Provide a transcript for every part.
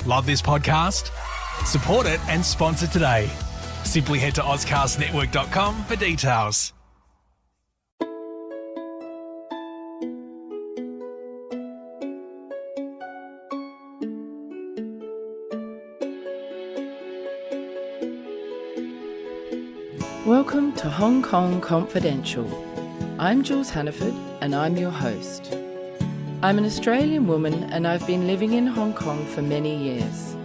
Love this podcast? Support it and sponsor today. Simply head to ozcastnetwork.com for details. Welcome to Hong Kong Confidential. I'm Jules Hannaford and I'm your host. I'm an Australian woman and I've been living in Hong Kong for many years.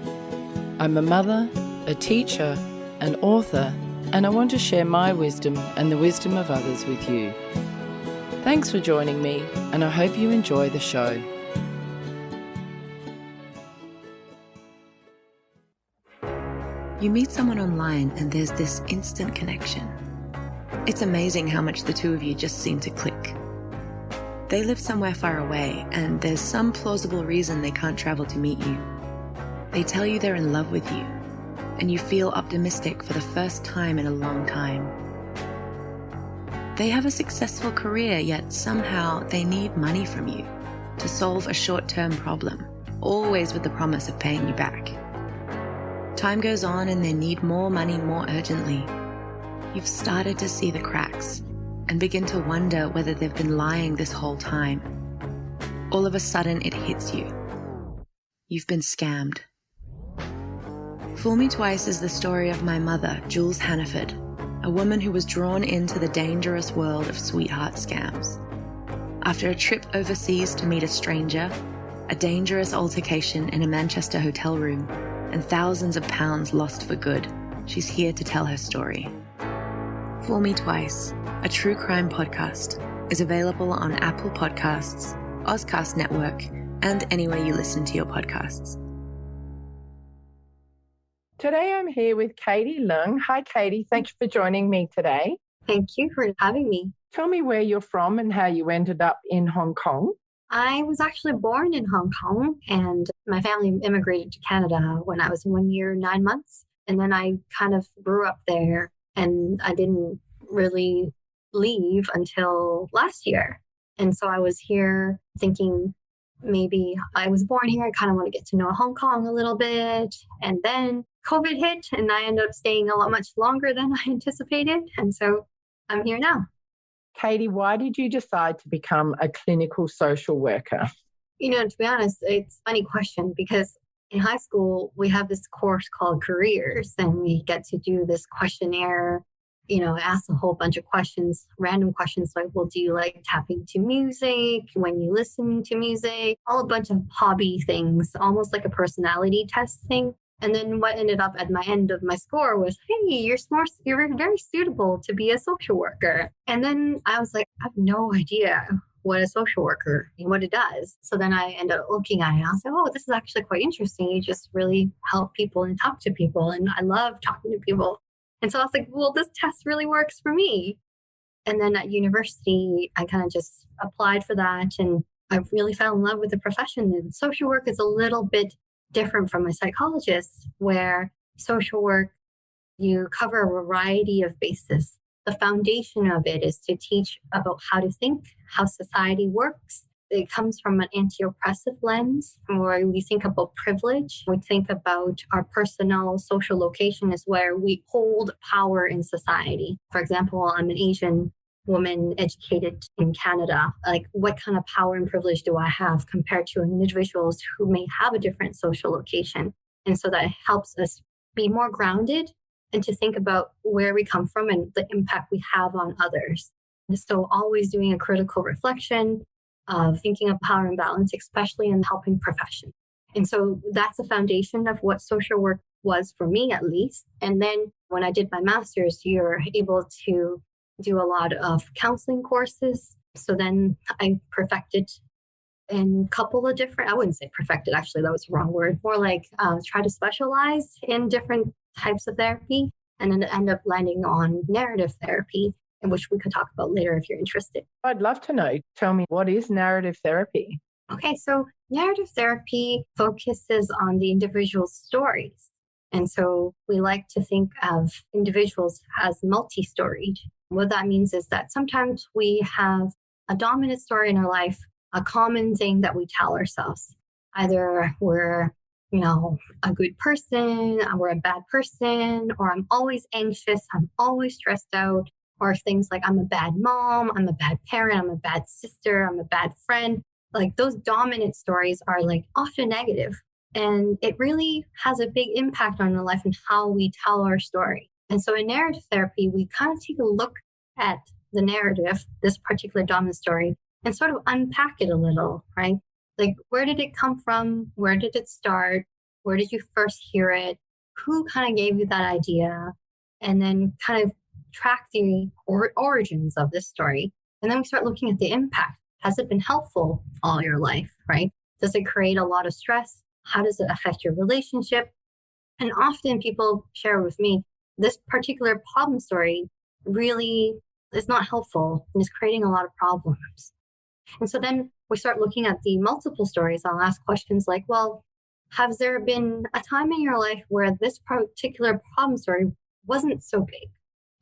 I'm a mother, a teacher, an author, and I want to share my wisdom and the wisdom of others with you. Thanks for joining me, and I hope you enjoy the show. You meet someone online and there's this instant connection. It's amazing how much the two of you just seem to click. They live somewhere far away and there's some plausible reason they can't travel to meet you. They tell you they're in love with you and you feel optimistic for the first time in a long time. They have a successful career, yet somehow they need money from you to solve a short-term problem, always with the promise of paying you back. Time goes on and they need more money more urgently. You've started to see the cracks and begin to wonder whether they've been lying this whole time. All of a sudden it hits you. You've been scammed. Fool Me Twice is the story of my mother, Jules Hannaford, a woman who was drawn into the dangerous world of sweetheart scams. After a trip overseas to meet a stranger, a dangerous altercation in a Manchester hotel room, and thousands of pounds lost for good, she's here to tell her story. Fool Me Twice, a true crime podcast, is available on Apple Podcasts, Ozcast Network, and anywhere you listen to your podcasts. Today I'm here with Katie Leung. Hi Katie, thanks for joining me today. Thank you for having me. Tell me where you're from and how you ended up in Hong Kong. I was actually born in Hong Kong and my family immigrated to Canada when I was 1 year, 9 months. And then I kind of grew up there and I didn't really leave until last year. And so I was here thinking maybe I was born here. I kind of want to get to know Hong Kong a little bit. And then COVID hit and I ended up staying a lot much longer than I anticipated. And so I'm here now. Katie, why did you decide to become a clinical social worker? You know, to be honest, it's a funny question because in high school, we have this course called careers and we get to do this questionnaire, ask a whole bunch of questions, random questions like, well, do you like tapping to music when you listen to music? All a bunch of hobby things, almost like a personality test thing. And then what ended up at my end of my score was, hey, you're very suitable to be a social worker. And then I was like, I have no idea what a social worker and what it does. So then I ended up looking at it and I was like, oh, this is actually quite interesting. You just really help people and talk to people. And I love talking to people. And so I was like, well, this test really works for me. And then at university, I kind of just applied for that. And I really fell in love with the profession. And social work is a little bit different from a psychologist, where social work, you cover a variety of bases. The foundation of it is to teach about how to think, how society works. It comes from an anti-oppressive lens, where we think about privilege. We think about our personal social location is where we hold power in society. For example, I'm an Asian woman educated in Canada. Like, what kind of power and privilege do I have compared to individuals who may have a different social location? And so that helps us be more grounded and to think about where we come from and the impact we have on others. And so always doing a critical reflection of thinking of power and balance, especially in the helping profession. And so that's the foundation of what social work was for me, at least. And then when I did my master's, you're able to do a lot of counseling courses. So then I perfected in a couple of different, I wouldn't say perfected, actually, that was the wrong word. More like try to specialize in different types of therapy and then end up landing on narrative therapy, in which we could talk about later if you're interested. I'd love to know. Tell me, what is narrative therapy? Okay, so narrative therapy focuses on the individual's stories. And so we like to think of individuals as multi-storied. What that means is that sometimes we have a dominant story in our life, a common thing that we tell ourselves. Either we're a good person or a bad person, or I'm always anxious, I'm always stressed out, or things like I'm a bad mom, I'm a bad parent, I'm a bad sister, I'm a bad friend. Like those dominant stories are like often negative. And it really has a big impact on our life and how we tell our story. And so in narrative therapy, we kind of take a look at the narrative, this particular dominant story, and sort of unpack it a little, right? Like, where did it come from? Where did it start? Where did you first hear it? Who kind of gave you that idea? And then kind of track the origins of this story. And then we start looking at the impact. Has it been helpful all your life, right? Does it create a lot of stress? How does it affect your relationship? And often people share with me, this particular problem story really is not helpful and is creating a lot of problems. And so then we start looking at the multiple stories. I'll ask questions like, well, has there been a time in your life where this particular problem story wasn't so big?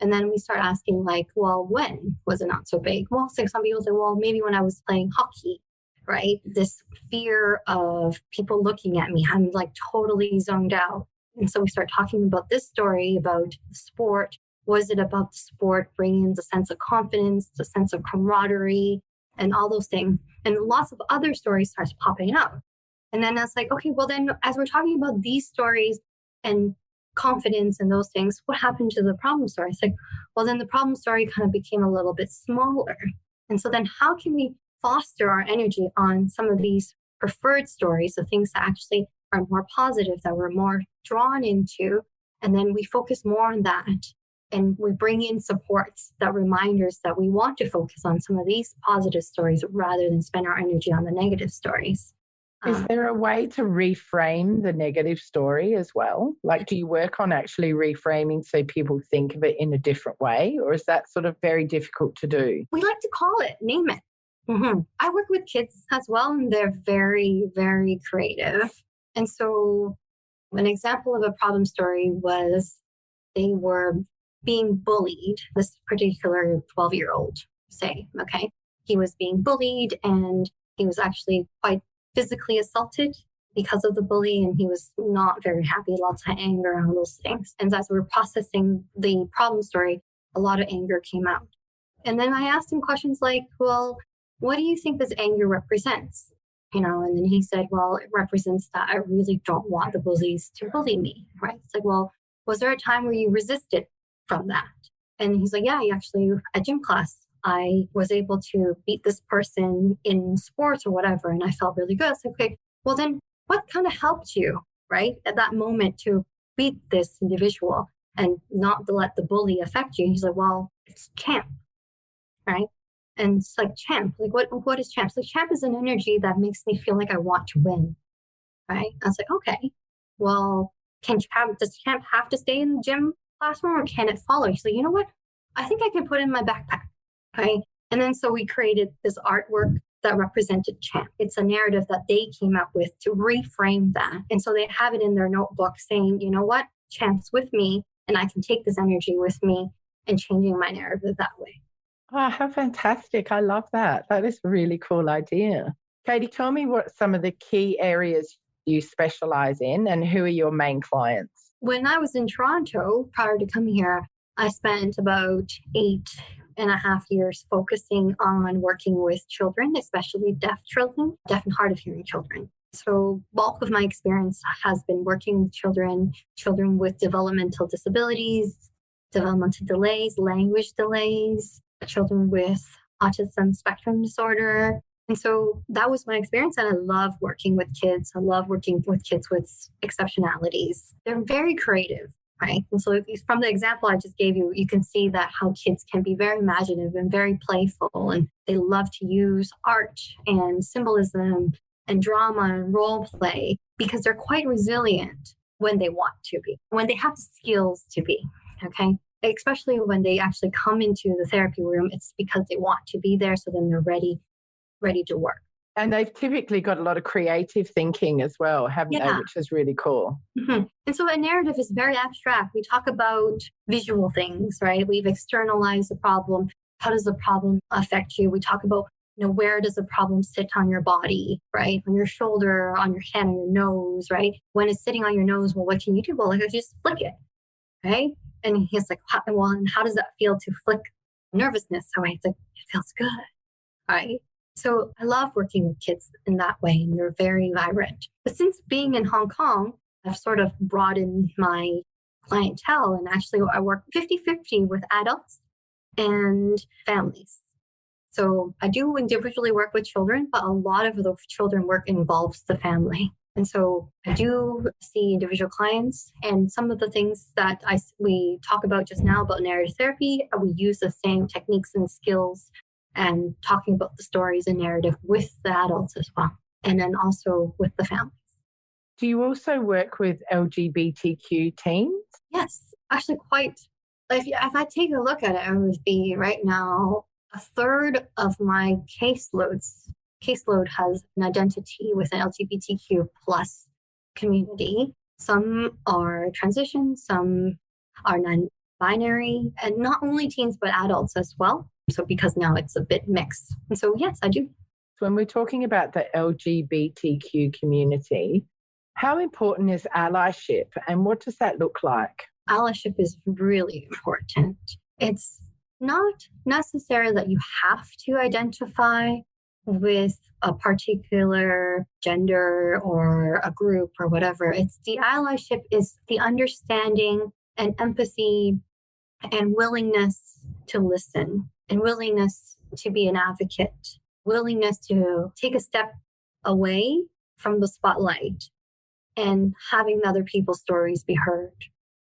And then we start asking like, well, when was it not so big? Well, so some people say, well, maybe when I was playing hockey, right? This fear of people looking at me, I'm like totally zoned out. And so we start talking about this story about the sport. Was it about the sport bringing the sense of confidence, the sense of camaraderie, and all those things? And lots of other stories starts popping up. And then it's like, okay, well then as we're talking about these stories and confidence and those things, what happened to the problem story? It's like, well then the problem story kind of became a little bit smaller. And so then how can we foster our energy on some of these preferred stories, the things that actually are more positive, that we're more drawn into, and then we focus more on that. And we bring in supports, that reminders that we want to focus on some of these positive stories rather than spend our energy on the negative stories. Is there a way to reframe the negative story as well? Like, do you work on actually reframing so people think of it in a different way? Or is that sort of very difficult to do? We like to call it, name it. Mm-hmm. I work with kids as well, and they're very, very creative. And so an example of a problem story was they were being bullied, this particular 12-year-old, say, okay? He was being bullied and he was actually quite physically assaulted because of the bully, and he was not very happy, lots of anger and all those things. And as we were processing the problem story, a lot of anger came out. And then I asked him questions like, well, what do you think this anger represents? And then he said, well, it represents that I really don't want the bullies to bully me, right? It's like, well, was there a time where you resisted from that? And he's like, yeah, actually at gym class, I was able to beat this person in sports or whatever, and I felt really good. So, okay, well then what kind of helped you, right, at that moment to beat this individual and not to let the bully affect you? He's like, well, it's champ, right? And it's like champ, like what is champ? So champ is an energy that makes me feel like I want to win, right? I was like, okay, well, does champ have to stay in the gym classroom or can it follow? He's like, you know what? I think I can put it in my backpack, right? And then so we created this artwork that represented champ. It's a narrative that they came up with to reframe that. And so they have it in their notebook saying, you know what? Champ's with me and I can take this energy with me and changing my narrative that way. Oh, how fantastic. I love that. That is a really cool idea. Katie, tell me what some of the key areas you specialize in and who are your main clients? When I was in Toronto, prior to coming here, I spent about 8.5 years focusing on working with children, especially deaf children, deaf and hard of hearing children. So bulk of my experience has been working with children with developmental disabilities, developmental delays, language delays, children with autism spectrum disorder. And so that was my experience. And I love working with kids. I love working with kids with exceptionalities. They're very creative, right? And so from the example I just gave you, you can see that how kids can be very imaginative and very playful. And they love to use art and symbolism and drama and role play because they're quite resilient when they want to be, when they have the skills to be, okay? Especially when they actually come into the therapy room, it's because they want to be there. So then they're ready to work. And they've typically got a lot of creative thinking as well, haven't they? Which is really cool. Mm-hmm. And so a narrative is very abstract. We talk about visual things, right? We've externalized the problem. How does the problem affect you? We talk about where does the problem sit on your body, right? On your shoulder, on your hand, on your nose, right? When it's sitting on your nose, well, what can you do? Well, like, just flick it, right? And he's like, well, and how does that feel to flick nervousness? So it's like, it feels good, right? So I love working with kids in that way, and they're very vibrant. But since being in Hong Kong, I've sort of broadened my clientele, and actually I work 50-50 with adults and families. So I do individually work with children, but a lot of the children work involves the family. And so I do see individual clients, and some of the things that we talk about just now about narrative therapy, we use the same techniques and skills and talking about the stories and narrative with the adults as well, and then also with the families. Do you also work with LGBTQ teens? Yes, actually quite. If I take a look at it, I would be right now, a third of my caseload has an identity with an LGBTQ plus community. Some are transition, some are non-binary, and not only teens, but adults as well. So because now it's a bit mixed. And so, yes, I do. When we're talking about the LGBTQ community, how important is allyship, and what does that look like? Allyship is really important. It's not necessary that you have to identify with a particular gender or a group or whatever. It's the allyship is the understanding and empathy and willingness to listen and willingness to be an advocate, willingness to take a step away from the spotlight and having other people's stories be heard,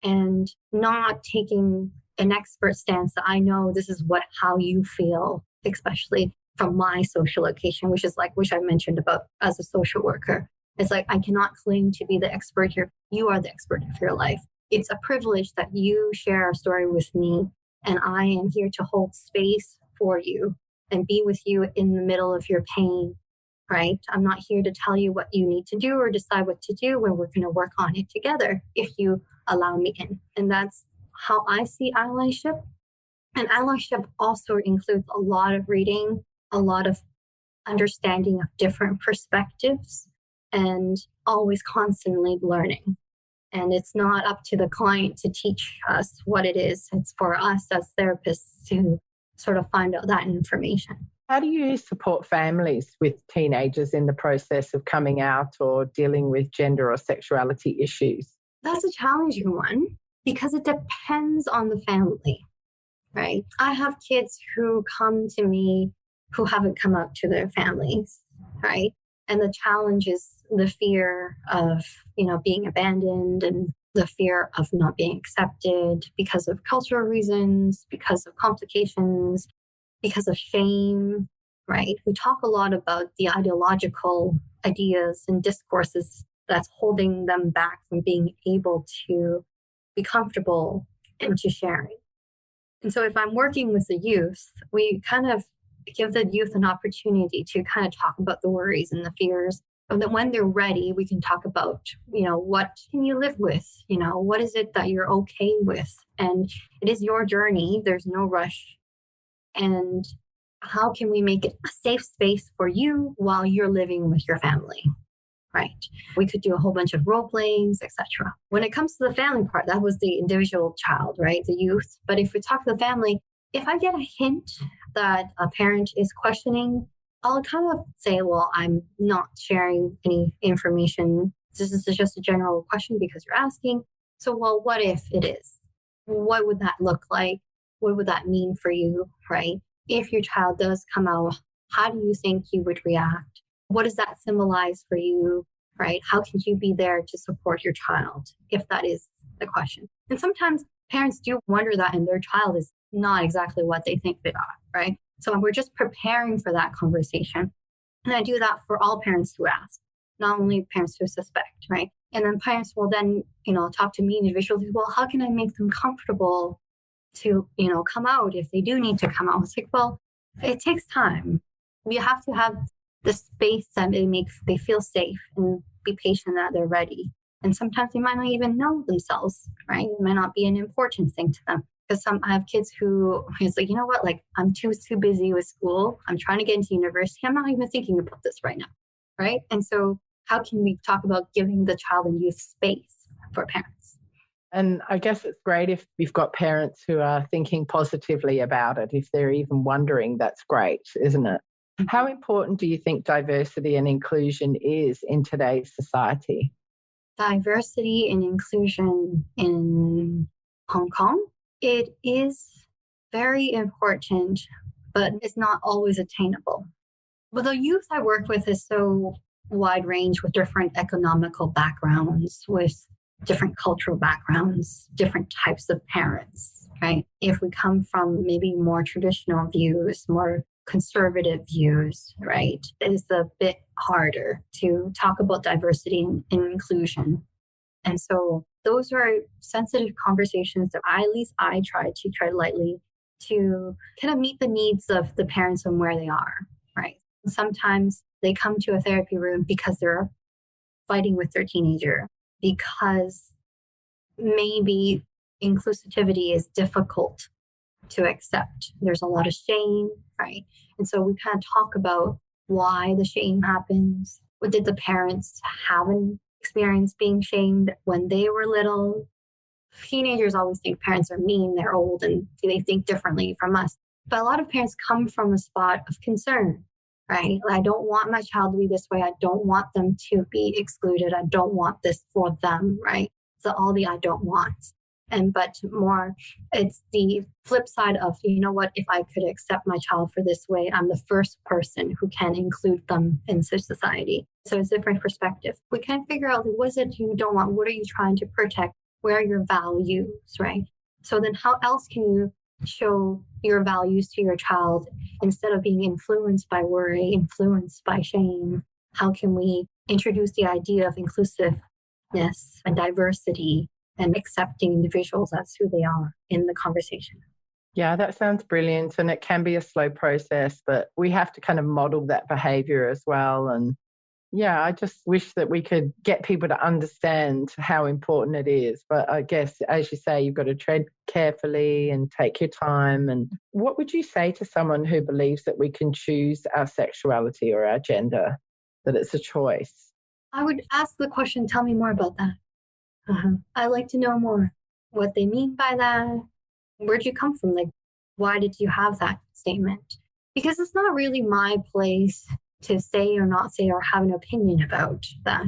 and not taking an expert stance that I know this is how you feel, especially from my social location, which I mentioned about as a social worker. It's like, I cannot claim to be the expert here. You are the expert of your life. It's a privilege that you share a story with me, and I am here to hold space for you and be with you in the middle of your pain, right? I'm not here to tell you what you need to do or decide what to do when we're going to work on it together if you allow me in. And that's how I see allyship. And allyship also includes a lot of reading, a lot of understanding of different perspectives, and always constantly learning. And it's not up to the client to teach us what it is. It's for us as therapists to sort of find out that information. How do you support families with teenagers in the process of coming out or dealing with gender or sexuality issues? That's a challenging one because it depends on the family, right? I have kids who come to me who haven't come out to their families, right? And the challenge is the fear of, being abandoned, and the fear of not being accepted because of cultural reasons, because of complications, because of shame, right? We talk a lot about the ideological ideas and discourses that's holding them back from being able to be comfortable into sharing. And so if I'm working with the youth, we kind of give the youth an opportunity to kind of talk about the worries and the fears. And then when they're ready, we can talk about, what can you live with? What is it that you're okay with? And it is your journey. There's no rush. And how can we make it a safe space for you while you're living with your family? Right. We could do a whole bunch of role playings, etc. When it comes to the family part, that was the individual child, right? The youth. But if we talk to the family, if I get a hint that a parent is questioning, I'll kind of say, well, I'm not sharing any information. This is just a general question because you're asking. So, well, what if it is? What would that look like? What would that mean for you, right? If your child does come out, how do you think you would react? What does that symbolize for you, right? How can you be there to support your child if that is the question? And sometimes parents do wonder that, and their child is not exactly what they think they are, right? So we're just preparing for that conversation. And I do that for all parents who ask, not only parents who suspect, right? And then parents will then, talk to me individually. Well, how can I make them comfortable to, come out if they do need to come out? It's like, well, it takes time. We have to have the space that they feel safe and be patient that they're ready. And sometimes they might not even know themselves, right? It might not be an important thing to them. Because I have kids who is like, you know what, like I'm too busy with school. I'm trying to get into university. I'm not even thinking about this right now. Right. And so how can we talk about giving the child and youth space for parents? And I guess it's great if you've got parents who are thinking positively about it. If they're even wondering, that's great, isn't it? How important do you think diversity and inclusion is in today's society? Diversity and inclusion in Hong Kong, it is very important, but it's not always attainable. But the youth I work with is so wide range with different economical backgrounds, with different cultural backgrounds, different types of parents, right? If we come from maybe more traditional views, more conservative views, right, it is a bit harder to talk about diversity and inclusion. And so those are sensitive conversations that at least I try to tread lightly to kind of meet the needs of the parents and where they are, right? Sometimes they come to a therapy room because they're fighting with their teenager, because maybe inclusivity is difficult to accept. There's a lot of shame, right? And so we kind of talk about why the shame happens. What did the parents have an experience being shamed when they were little? Teenagers always think parents are mean, they're old, and they think differently from us. But a lot of parents come from a spot of concern, right? I don't want my child to be this way. I don't want them to be excluded. I don't want this for them, right? So all the I don't want. But more, it's the flip side of, you know what, if I could accept my child for this way, I'm the first person who can include them in society. So it's a different perspective. We can figure out what is it you don't want? What are you trying to protect? Where are your values, right? So then how else can you show your values to your child instead of being influenced by worry, influenced by shame? How can we introduce the idea of inclusiveness and diversity and accepting individuals as who they are in the conversation? Yeah, that sounds brilliant. And it can be a slow process, but we have to kind of model that behavior as well. And yeah, I just wish that we could get people to understand how important it is. But I guess, as you say, you've got to tread carefully and take your time. And what would you say to someone who believes that we can choose our sexuality or our gender, that it's a choice? I would ask the question, tell me more about that. I'd like to know more what they mean by that. Where'd you come from? Like, why did you have that statement? Because it's not really my place to say or not say or have an opinion about that,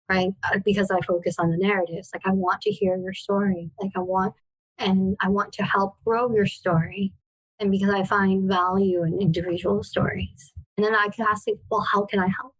right? Because I focus on the narratives. Like, I want to hear your story. Like, I want to help grow your story. And because I find value in individual stories. And then I could ask, well, how can I help?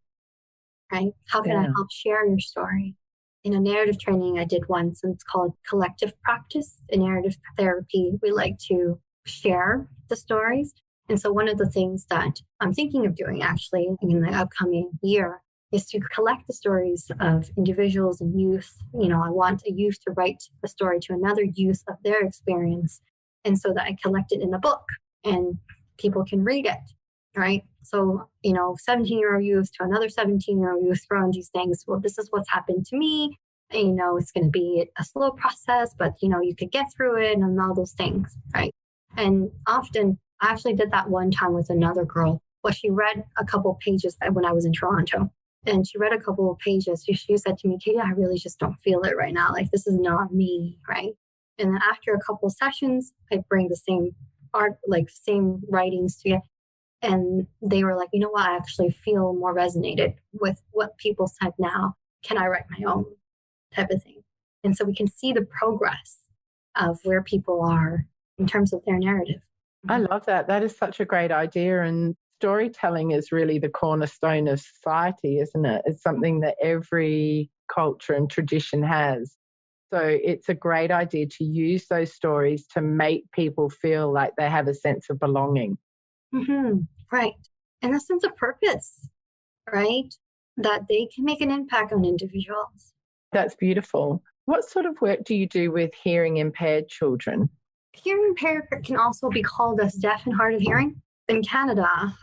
Right? How can I help share your story? In a narrative training I did once, and it's called collective practice. In narrative therapy, we like to share the stories. And so one of the things that I'm thinking of doing actually in the upcoming year is to collect the stories of individuals and youth. You know, I want a youth to write a story to another youth of their experience. And so that I collect it in a book and people can read it, right? So, 17-year-old youth to another 17-year-old youth throwing these things. Well, this is what's happened to me. And, it's going to be a slow process, but, you could get through it and all those things, right? And often, I actually did that one time with another girl. Well, she read a couple pages when I was in Toronto. And she read a couple of pages. She said to me, Katie, I really just don't feel it right now. Like, this is not me, right? And then after a couple of sessions, I bring the same art, like same writings to you. And they were like, you know what, I actually feel more resonated with what people said now. Can I write my own type of thing? And so we can see the progress of where people are in terms of their narrative. I love that. That is such a great idea. And storytelling is really the cornerstone of society, isn't it? It's something that every culture and tradition has. So it's a great idea to use those stories to make people feel like they have a sense of belonging. Mm-hmm. Right. And a sense of purpose, right? That they can make an impact on individuals. That's beautiful. What sort of work do you do with hearing impaired children? Hearing impaired can also be called as deaf and hard of hearing. In Canada,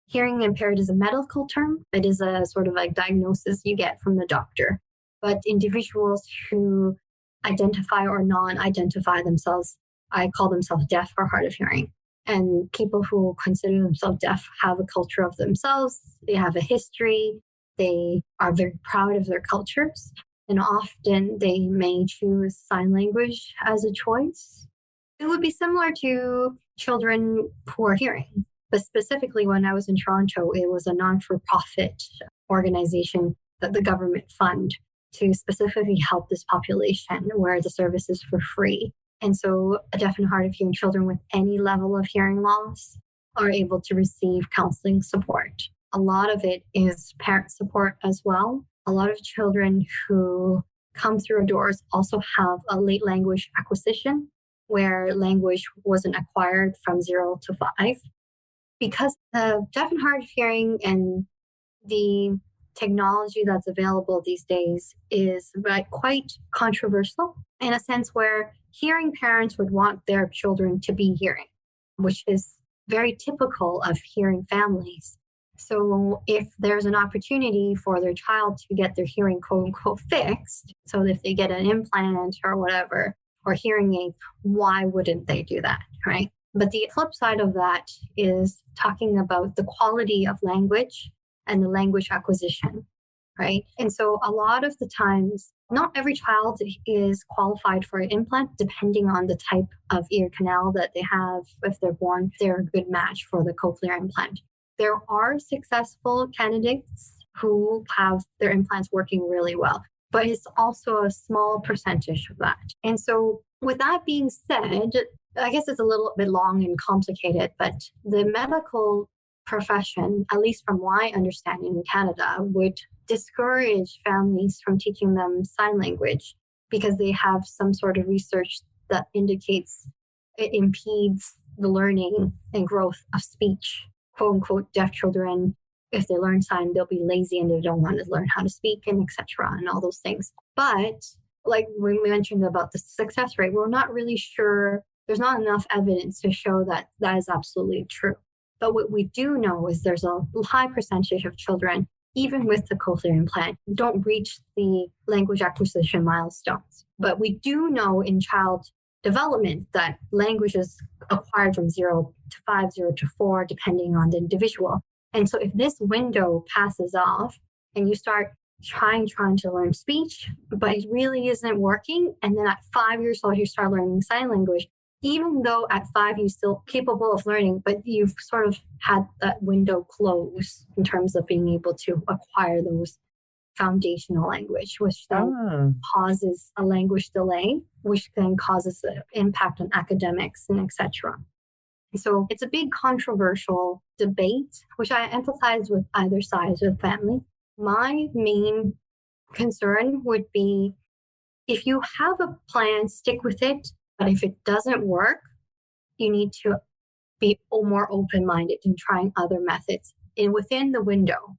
hearing impaired is a medical term. It is a sort of like diagnosis you get from the doctor. But individuals who identify or non-identify themselves I call themselves deaf or hard of hearing. And people who consider themselves deaf have a culture of themselves. They have a history. They are very proud of their cultures. And often they may choose sign language as a choice. It would be similar to children who are hearing. But specifically, when I was in Toronto, it was a non-for-profit organization that the government fund to specifically help this population where the service is for free. And so deaf and hard of hearing children with any level of hearing loss are able to receive counseling support. A lot of it is parent support as well. A lot of children who come through our doors also have a late language acquisition where language wasn't acquired from 0 to 5. Because the deaf and hard of hearing and the technology that's available these days is quite controversial in a sense where hearing parents would want their children to be hearing, which is very typical of hearing families. So if there's an opportunity for their child to get their hearing quote unquote fixed, so if they get an implant or whatever, or hearing aids, why wouldn't they do that, right? But the flip side of that is talking about the quality of language and the language acquisition, right? And so a lot of the times, not every child is qualified for an implant, depending on the type of ear canal that they have. If they're born, they're a good match for the cochlear implant. There are successful candidates who have their implants working really well, but it's also a small percentage of that. And so with that being said, I guess it's a little bit long and complicated, but the medical profession, at least from my understanding in Canada, would discourage families from teaching them sign language because they have some sort of research that indicates it impedes the learning and growth of speech. Quote unquote, deaf children, if they learn sign, they'll be lazy and they don't want to learn how to speak and etc. and all those things. But like when we mentioned about the success rate, we're not really sure. There's not enough evidence to show that that is absolutely true. But what we do know is there's a high percentage of children, even with the cochlear implant, don't reach the language acquisition milestones. But we do know in child development that language is acquired from 0 to 5, 0 to 4, depending on the individual. And so if this window passes off and you start trying to learn speech, but it really isn't working, and then at 5 years old, you start learning sign language, even though at 5 you're still capable of learning, but you've sort of had that window close in terms of being able to acquire those foundational language, which then causes a language delay, which then causes an impact on academics and etc. So it's a big controversial debate, which I empathize with either side of the family. My main concern would be if you have a plan, stick with it. But if it doesn't work, you need to be more open-minded in trying other methods within the window.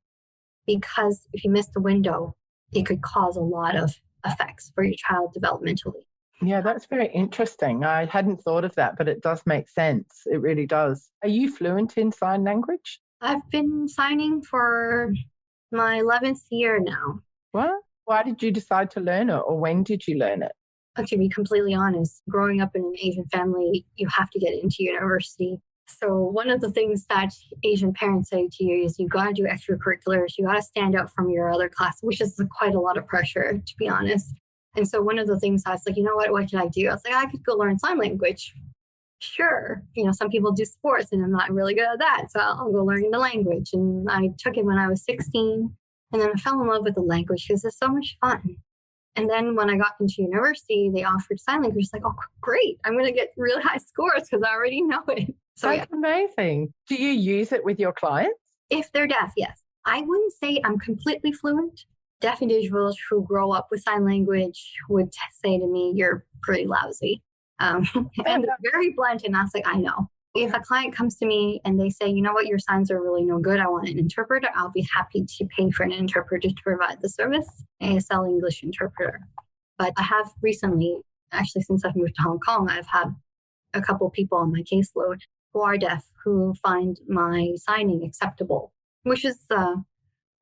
Because if you miss the window, it could cause a lot of effects for your child developmentally. Yeah, that's very interesting. I hadn't thought of that, but it does make sense. It really does. Are you fluent in sign language? I've been signing for my 11th year now. What? Why did you decide to learn it, or when did you learn it? To be completely honest, growing up in an Asian family, you have to get into university. So one of the things that Asian parents say to you is you got to do extracurriculars, you got to stand out from your other class, which is quite a lot of pressure, to be honest. And so one of the things I was like, you know what should I do? I was like, I could go learn sign language. Sure. Some people do sports and I'm not really good at that. So I'll go learn the language. And I took it when I was 16. And then I fell in love with the language because it's so much fun. And then when I got into university, they offered sign language. It's like, oh, great. I'm going to get really high scores because I already know it. So that's amazing. Do you use it with your clients? If they're deaf, yes. I wouldn't say I'm completely fluent. Deaf individuals who grow up with sign language would say to me, you're pretty lousy. And they're very blunt, and I was like, I know. If a client comes to me and they say, you know what, your signs are really no good, I want an interpreter, I'll be happy to pay for an interpreter to provide the service, ASL English interpreter. But I have recently, actually since I've moved to Hong Kong, I've had a couple of people on my caseload who are deaf who find my signing acceptable, which is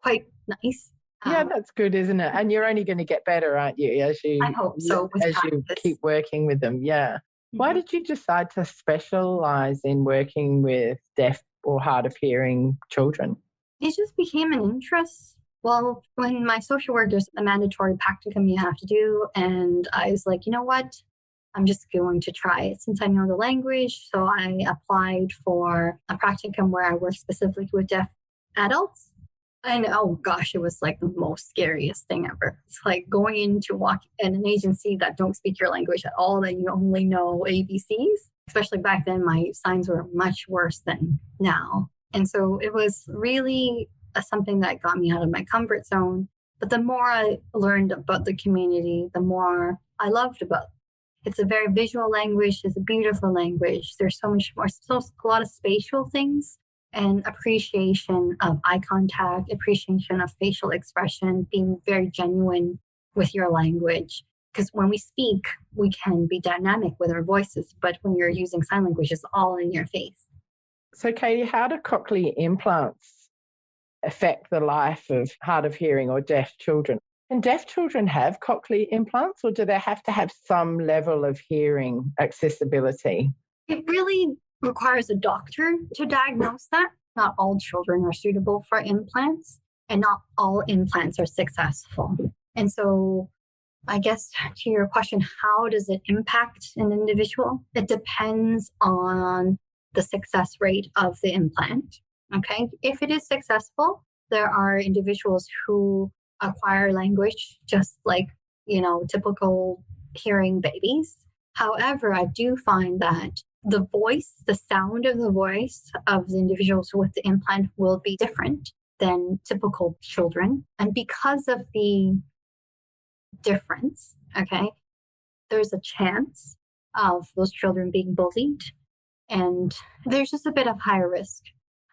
quite nice. Yeah, that's good, isn't it? And you're only going to get better, aren't you, as you, I hope so, as you keep working with them. Yeah. Why did you decide to specialise in working with deaf or hard of hearing children? It just became an interest. Well, when my social work, there's a mandatory practicum you have to do. And I was like, you know what? I'm just going to try it since I know the language. So I applied for a practicum where I work specifically with deaf adults. And oh gosh, it was like the most scariest thing ever. It's like going in to walk in an agency that don't speak your language at all, that you only know ABCs. Especially back then, my signs were much worse than now. And so it was really something that got me out of my comfort zone. But the more I learned about the community, the more I loved about it. It's a very visual language. It's a beautiful language. There's so much more, so a lot of spatial things and appreciation of eye contact, appreciation of facial expression, being very genuine with your language. Because when we speak, we can be dynamic with our voices, but when you're using sign language, it's all in your face. So, Katie, how do cochlear implants affect the life of hard of hearing or deaf children? Can deaf children have cochlear implants, or do they have to have some level of hearing accessibility? It really requires a doctor to diagnose that. Not all children are suitable for implants, and not all implants are successful. And so I guess to your question, how does it impact an individual? It depends on the success rate of the implant. Okay. If it is successful, there are individuals who acquire language just like, typical hearing babies. However, I do find that the voice, the sound of the voice of the individuals with the implant will be different than typical children. And because of the difference, okay, there's a chance of those children being bullied, and there's just a bit of higher risk.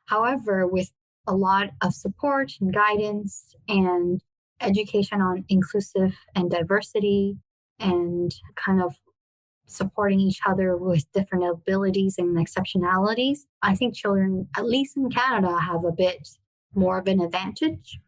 However, with a lot of support and guidance and education on inclusive and diversity and kind of supporting each other with different abilities and exceptionalities, I think children, at least in Canada, have a bit more of an advantage,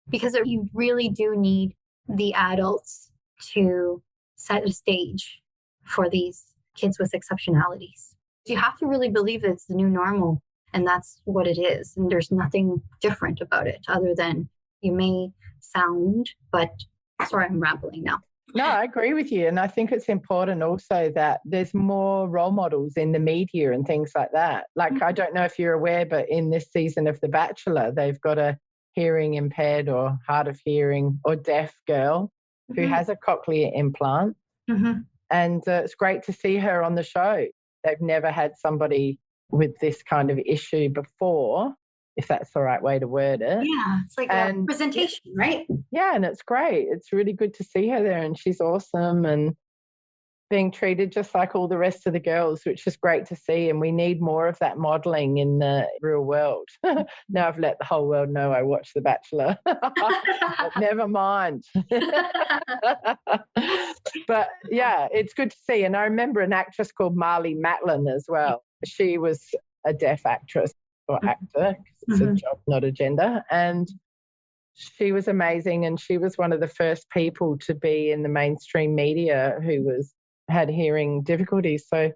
because you really do need the adults to set a stage for these kids with exceptionalities. You have to really believe it's the new normal, and that's what it is. And there's nothing different about it other than you may sound, but sorry, I'm rambling now. No, I agree with you. And I think it's important also that there's more role models in the media and things like that. Like, I don't know if you're aware, but in this season of The Bachelor, they've got a hearing impaired or hard of hearing or deaf girl who has a cochlear implant. And it's great to see her on the show. They've never had somebody with this kind of issue before, if that's the right way to word it. Yeah, it's like a representation, right? Yeah, and it's great. It's really good to see her there, and she's awesome and being treated just like all the rest of the girls, which is great to see. And we need more of that modelling in the real world. Now I've let the whole world know I watch The Bachelor. But never mind. But yeah, it's good to see. And I remember an actress called Marlee Matlin as well. She was a deaf actress or actor. It's a job, not a gender. And she was amazing. And she was one of the first people to be in the mainstream media who had hearing difficulties. So,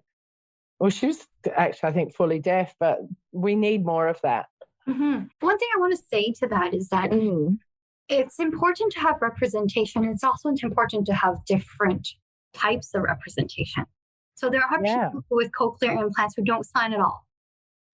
well, she was actually, I think, fully deaf, but we need more of that. One thing I want to say to that is that it's important to have representation. It's also important to have different types of representation. So there are people with cochlear implants who don't sign at all,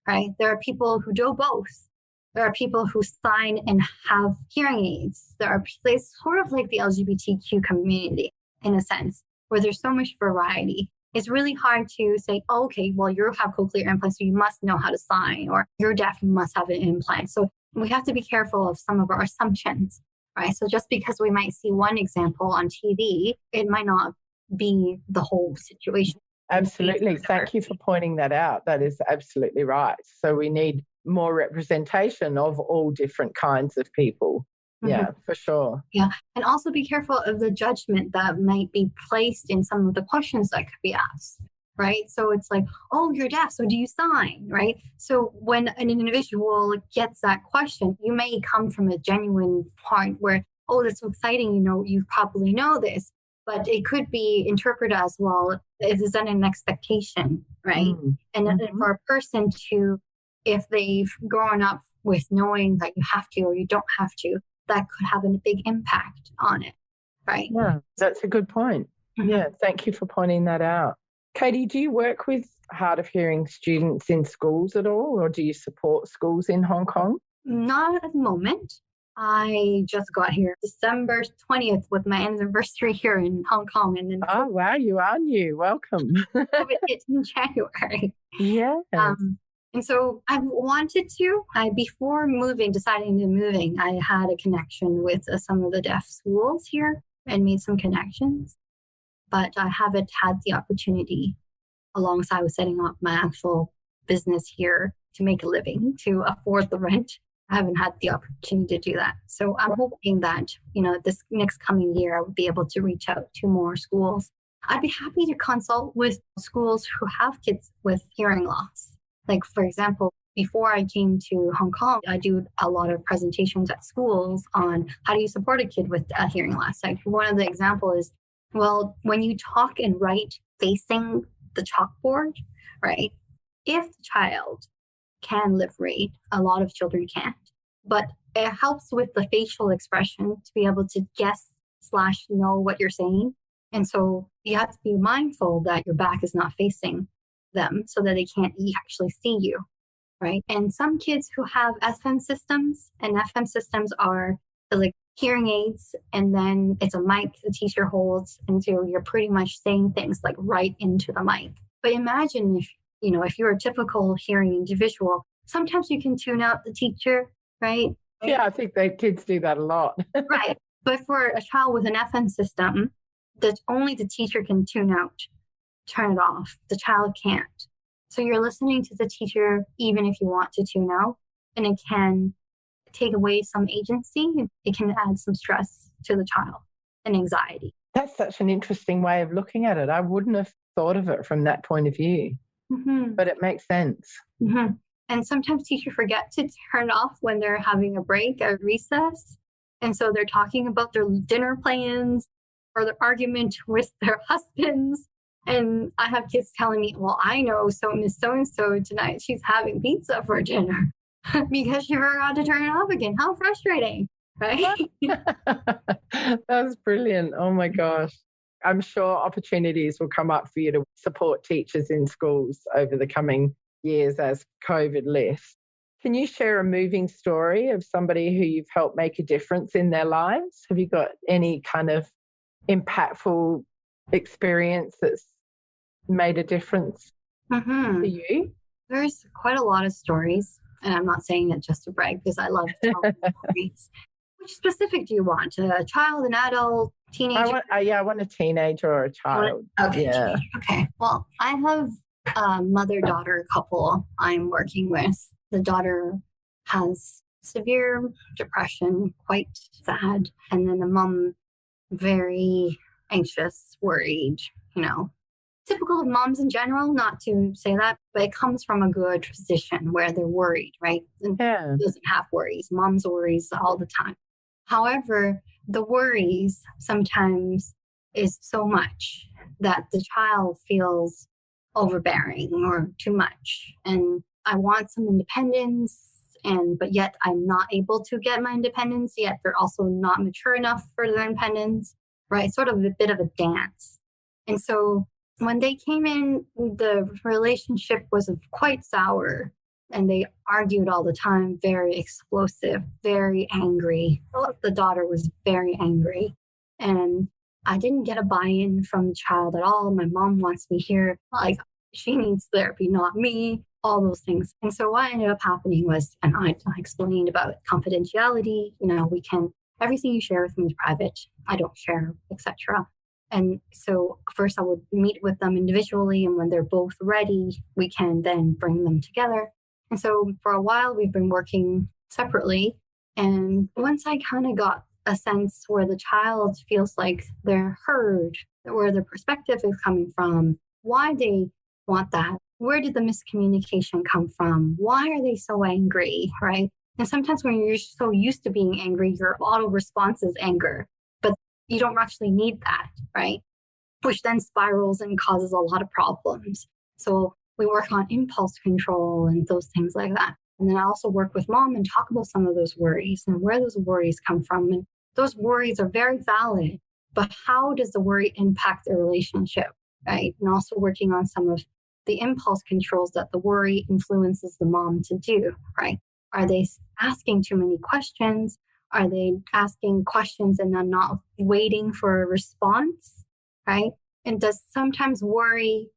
right? There are people who do both. There are people who sign and have hearing aids. It's sort of like the LGBTQ community in a sense, where there's so much variety. It's really hard to say, okay, well, you have cochlear implants, so you must know how to sign, or you're deaf, you must have an implant. So we have to be careful of some of our assumptions, right? So just because we might see one example on TV, it might not be the whole situation. Absolutely. Thank you for pointing that out. That is absolutely right. So we need more representation of all different kinds of people. Yeah, for sure. Yeah. And also be careful of the judgment that might be placed in some of the questions that could be asked, right? So it's like, oh, you're deaf, so do you sign, right? So when an individual gets that question, you may come from a genuine point where, oh, that's so exciting, you probably know this. but it could be interpreted as, well, is that an expectation, right? And for a person to, if they've grown up with knowing that you have to or you don't have to, that could have a big impact on it, right? Yeah, that's a good point. Yeah, thank you for pointing that out. Katie, do you work with hard of hearing students in schools at all, or do you support schools in Hong Kong? Not at the moment. I just got here December 20th with my anniversary here in Hong Kong. And then oh, wow, you are new. Welcome. COVID hit in January. Yeah. And so I wanted to, before deciding to moving, I had a connection with some of the deaf schools here and made some connections. But I haven't had the opportunity, alongside with setting up my actual business here, to make a living, to afford the rent. I haven't had the opportunity to do that. So I'm hoping that, this next coming year, I would be able to reach out to more schools. I'd be happy to consult with schools who have kids with hearing loss. Like, for example, before I came to Hong Kong, I do a lot of presentations at schools on how do you support a kid with a hearing loss. Like, one of the examples is, well, when you talk and write facing the chalkboard, right? If the child can lip read, a lot of children can't, but it helps with the facial expression to be able to guess/know what you're saying. And so you have to be mindful that your back is not facing them so that they can't actually see you, right? And some kids who have FM systems, and FM systems are like hearing aids, and then it's a mic the teacher holds, and so you're pretty much saying things like right into the mic. But imagine if you're a typical hearing individual, sometimes you can tune out the teacher, right? Yeah, I think the kids do that a lot. Right. But for a child with an FM system, that only the teacher can tune out, turn it off. The child can't. So you're listening to the teacher even if you want to tune out, and it can take away some agency. It can add some stress to the child and anxiety. That's such an interesting way of looking at it. I wouldn't have thought of it from that point of view, but it makes sense. And sometimes teachers forget to turn off when they're having a break or recess. And so they're talking about their dinner plans or their argument with their husbands. And I have kids telling me, well, I know Miss So-and-so tonight, she's having pizza for dinner because she forgot to turn it off again. How frustrating, right? That's brilliant. Oh my gosh. I'm sure opportunities will come up for you to support teachers in schools over the coming years as COVID lifts. Can you share a moving story of somebody who you've helped make a difference in their lives? Have you got any kind of impactful experience that's made a difference for you? There's quite a lot of stories, and I'm not saying it just to brag because I love telling stories. Which specific do you want? A child, an adult, teenager? I want a teenager or a child. Okay. Yeah. Okay. Well, I have a mother-daughter couple I'm working with. The daughter has severe depression, quite sad. And then the mom, very anxious, worried, typical of moms in general, not to say that, but it comes from a good position where they're worried, right? And doesn't have worries. Mom's worries all the time. However, the worries sometimes is so much that the child feels overbearing or too much. And I want some independence, but yet I'm not able to get my independence, yet they're also not mature enough for their independence, right? Sort of a bit of a dance. And so when they came in, the relationship was quite sour, and they argued all the time, very explosive, very angry. The daughter was very angry. And I didn't get a buy-in from the child at all. My mom wants me here. Like, she needs therapy, not me, all those things. And so what ended up happening was, and I explained about confidentiality, everything you share with me is private. I don't share, etc. And so first I would meet with them individually, and when they're both ready, we can then bring them together. And so for a while, we've been working separately. And once I kind of got a sense where the child feels like they're heard, where their perspective is coming from, why they want that, where did the miscommunication come from, why are they so angry, right? And sometimes when you're so used to being angry, your auto response is anger. But you don't actually need that, right? Which then spirals and causes a lot of problems. So we work on impulse control and those things like that. And then I also work with mom and talk about some of those worries and where those worries come from. And those worries are very valid, but how does the worry impact the relationship, right? And also working on some of the impulse controls that the worry influences the mom to do, right? Are they asking too many questions? Are they asking questions and then not waiting for a response, right? And does sometimes worry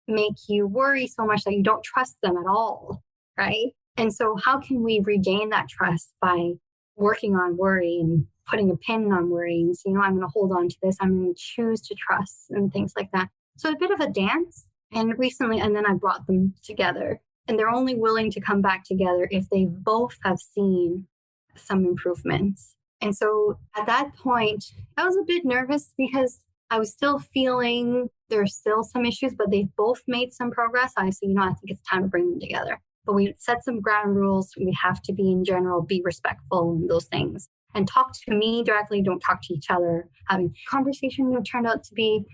make you worry so much that you don't trust them at all, right? And so how can we regain that trust by working on worry and putting a pin on worry and saying, I'm going to hold on to this. I'm going to choose to trust and things like that. So a bit of a dance. And recently, and then I brought them together. And they're only willing to come back together if they both have seen some improvements. And so at that point, I was a bit nervous because I was still feeling there's still some issues, but they've both made some progress. I said, I think it's time to bring them together. But we set some ground rules. We have to be, in general, be respectful and those things. And talk to me directly, don't talk to each other. Having conversation turned out to be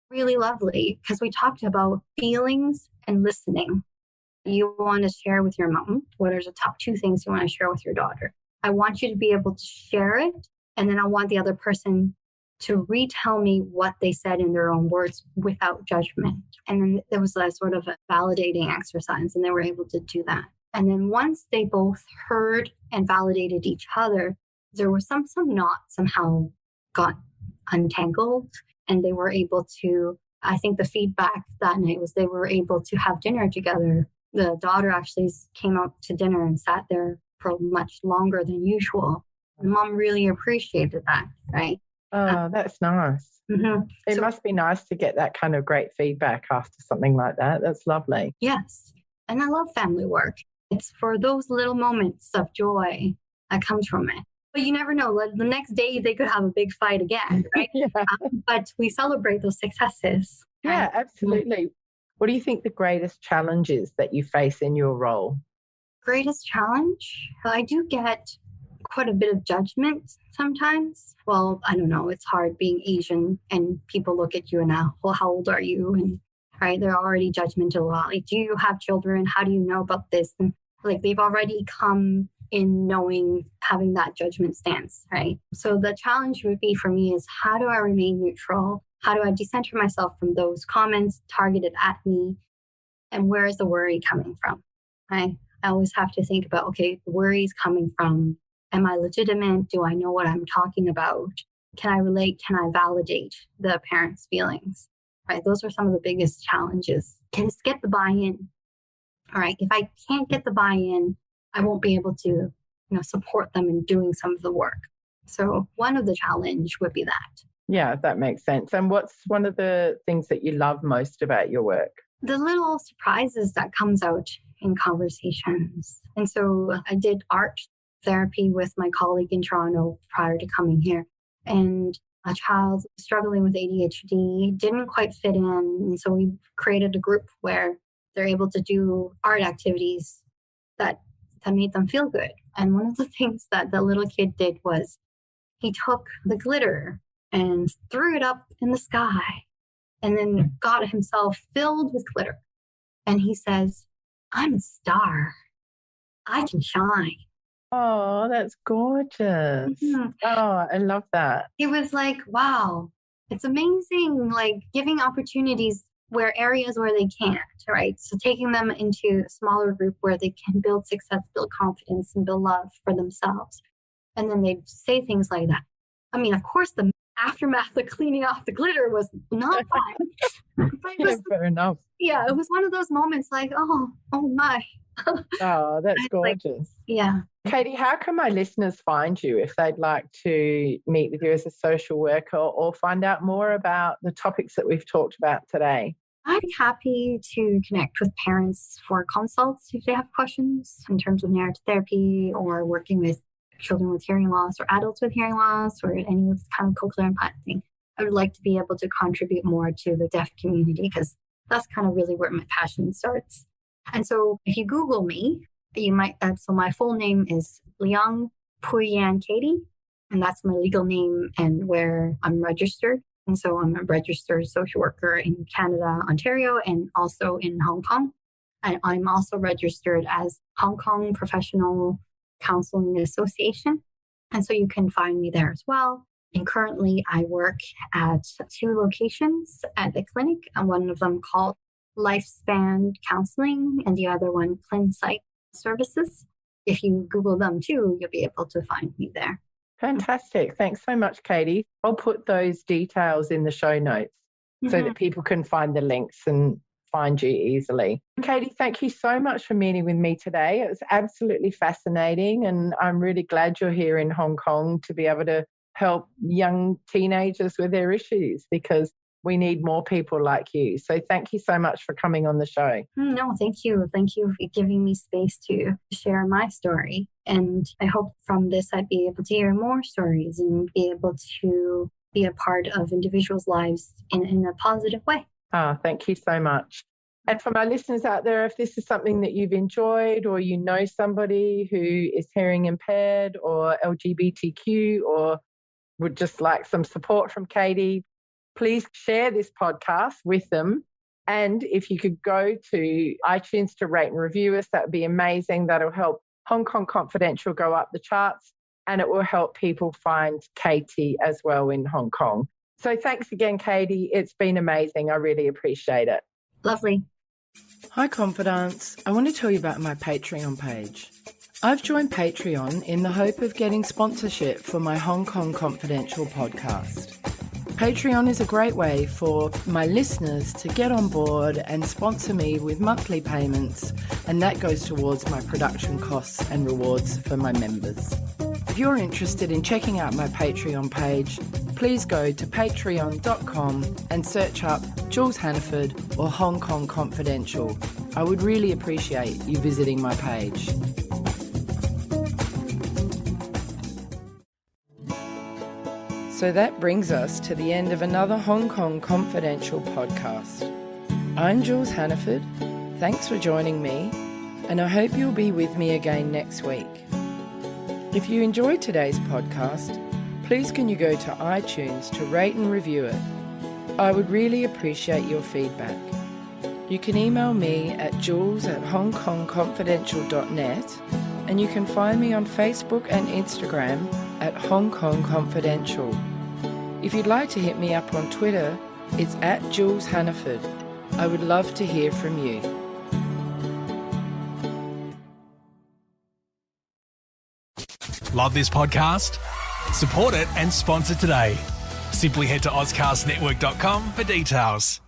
really lovely because we talked about feelings and listening. You want to share with your mom what are the top 2 things you want to share with your daughter. I want you to be able to share it. And then I want the other person to retell me what they said in their own words without judgment. And then there was a sort of a validating exercise, and they were able to do that. And then once they both heard and validated each other, there was some knots somehow got untangled, and they were able to, I think the feedback that night was they were able to have dinner together. The daughter actually came out to dinner and sat there for much longer than usual. Mom really appreciated that, right? Oh, that's nice. Mm-hmm. It must be nice to get that kind of great feedback after something like that. That's lovely. Yes. And I love family work. It's for those little moments of joy that comes from it. But you never know. The next day, they could have a big fight again, right? Yeah. But we celebrate those successes. Right? Yeah, absolutely. What do you think the greatest challenge is that you face in your role? Greatest challenge? I do get quite a bit of judgment sometimes. Well, I don't know. It's hard being Asian and people look at you and well, how old are you? And right, they're already judgmental. Like, do you have children? How do you know about this? And like they've already come in knowing, having that judgment stance, right? So the challenge would be for me is how do I remain neutral? How do I decenter myself from those comments targeted at me? And where is the worry coming from? I always have to think about, okay, the worry is coming from, am I legitimate? Do I know what I'm talking about? Can I relate? Can I validate the parents' feelings? Right? Those are some of the biggest challenges. Can I get the buy-in? All right. If I can't get the buy-in, I won't be able to, support them in doing some of the work. So one of the challenge would be that. Yeah, that makes sense. And what's one of the things that you love most about your work? The little surprises that comes out in conversations. And so I did art therapy with my colleague in Toronto prior to coming here. And a child struggling with ADHD didn't quite fit in. And so we created a group where they're able to do art activities that made them feel good. And one of the things that the little kid did was he took the glitter and threw it up in the sky and then got himself filled with glitter. And he says, I'm a star. I can shine. Oh, that's gorgeous. Mm-hmm. Oh, I love that. It was like, wow, it's amazing, like giving opportunities where areas where they can't, right? So taking them into a smaller group where they can build success, build confidence, and build love for themselves. And then they'd say things like that. I mean, of course, the aftermath of cleaning off the glitter was not fun. Yeah, fair enough. Yeah, it was one of those moments like, oh my. Oh, that's gorgeous. Like, yeah. Katie, how can my listeners find you if they'd like to meet with you as a social worker or find out more about the topics that we've talked about today? I'd be happy to connect with parents for consults if they have questions in terms of narrative therapy or working with children with hearing loss or adults with hearing loss or any kind of cochlear implanting. I would like to be able to contribute more to the deaf community because that's kind of really where my passion starts. And so if you Google me, you might, so my full name is Leung Pui-Yan Katie. And that's my legal name and where I'm registered. And so I'm a registered social worker in Canada, Ontario, and also in Hong Kong. And I'm also registered as Hong Kong Professional Counseling Association. And so you can find me there as well. And currently I work at 2 locations at the clinic, and one of them called Lifespan Counselling and the other one Clin Psych Services. If you Google them too, you'll be able to find me there. Fantastic. Thanks so much, Katie. I'll put those details in the show notes so that people can find the links and find you easily. Katie, thank you so much for meeting with me today. It was absolutely fascinating, and I'm really glad you're here in Hong Kong to be able to help young teenagers with their issues, because we need more people like you. So thank you so much for coming on the show. No, thank you. Thank you for giving me space to share my story. And I hope from this I'd be able to hear more stories and be able to be a part of individuals' lives in a positive way. Thank you so much. And for my listeners out there, if this is something that you've enjoyed, or you know somebody who is hearing impaired or LGBTQ or would just like some support from Katie, please share this podcast with them. And if you could go to iTunes to rate and review us, that would be amazing. That'll help Hong Kong Confidential go up the charts, and it will help people find Katie as well in Hong Kong. So thanks again, Katie. It's been amazing. I really appreciate it. Lovely. Hi, Confidants. I want to tell you about my Patreon page. I've joined Patreon in the hope of getting sponsorship for my Hong Kong Confidential podcast. Patreon is a great way for my listeners to get on board and sponsor me with monthly payments, and that goes towards my production costs and rewards for my members. If you're interested in checking out my Patreon page, please go to patreon.com and search up Jules Hannaford or Hong Kong Confidential. I would really appreciate you visiting my page. So that brings us to the end of another Hong Kong Confidential podcast. I'm Jules Hannaford. Thanks for joining me, and I hope you'll be with me again next week. If you enjoyed today's podcast, please can you go to iTunes to rate and review it. I would really appreciate your feedback. You can email me at jules@hongkongconfidential.net, and you can find me on Facebook and Instagram at Hong Kong Confidential. If you'd like to hit me up on Twitter, it's at Jules Hannaford. I would love to hear from you. Love this podcast? Support it and sponsor today. Simply head to AuscastNetwork.com for details.